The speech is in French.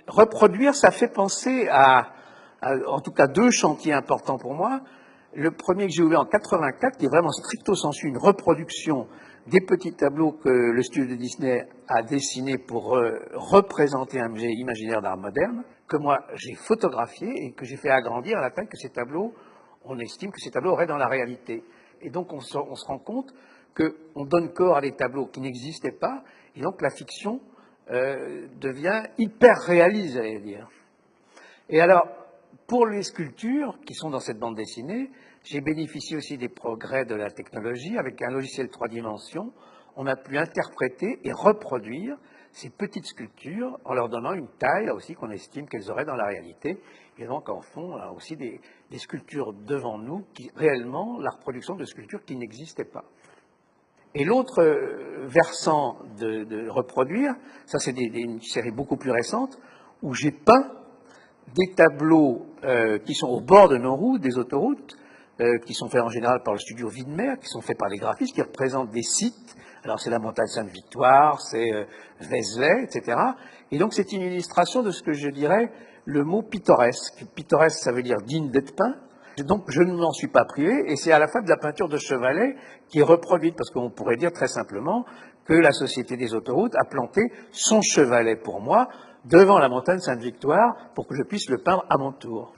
Reproduire, ça fait penser en tout cas, deux chantiers importants pour moi. Le premier que j'ai ouvert en 84, qui est vraiment stricto sensu une reproduction des petits tableaux que le studio de Disney a dessinés pour représenter un musée imaginaire d'art moderne, que moi j'ai photographié et que j'ai fait agrandir à la taille que ces tableaux, on estime que ces tableaux auraient dans la réalité. Et donc on se rend compte qu'on donne corps à des tableaux qui n'existaient pas, et donc la fiction devient hyper réaliste, j'allais dire. Et alors, pour les sculptures qui sont dans cette bande dessinée, j'ai bénéficié aussi des progrès de la technologie. Avec un logiciel 3 dimensions, on a pu interpréter et reproduire ces petites sculptures en leur donnant une taille aussi qu'on estime qu'elles auraient dans la réalité. Et donc, en fond, aussi des sculptures devant nous qui, réellement, la reproduction de sculptures qui n'existaient pas. Et l'autre versant de reproduire, ça c'est une série beaucoup plus récente, où j'ai peint des tableaux qui sont au bord de nos routes, des autoroutes, qui sont faits en général par le studio Widmer, qui sont faits par les graphistes, qui représentent des sites. Alors c'est la montagne Sainte-Victoire, c'est Vézelay, etc. Et donc c'est une illustration de ce que je dirais le mot pittoresque. Pittoresque, ça veut dire digne d'être peint. Donc je ne m'en suis pas privé, et c'est à la fois de la peinture de chevalet qui est reproduite, parce qu'on pourrait dire très simplement que la Société des autoroutes a planté son chevalet pour moi devant la montagne Sainte-Victoire pour que je puisse le peindre à mon tour.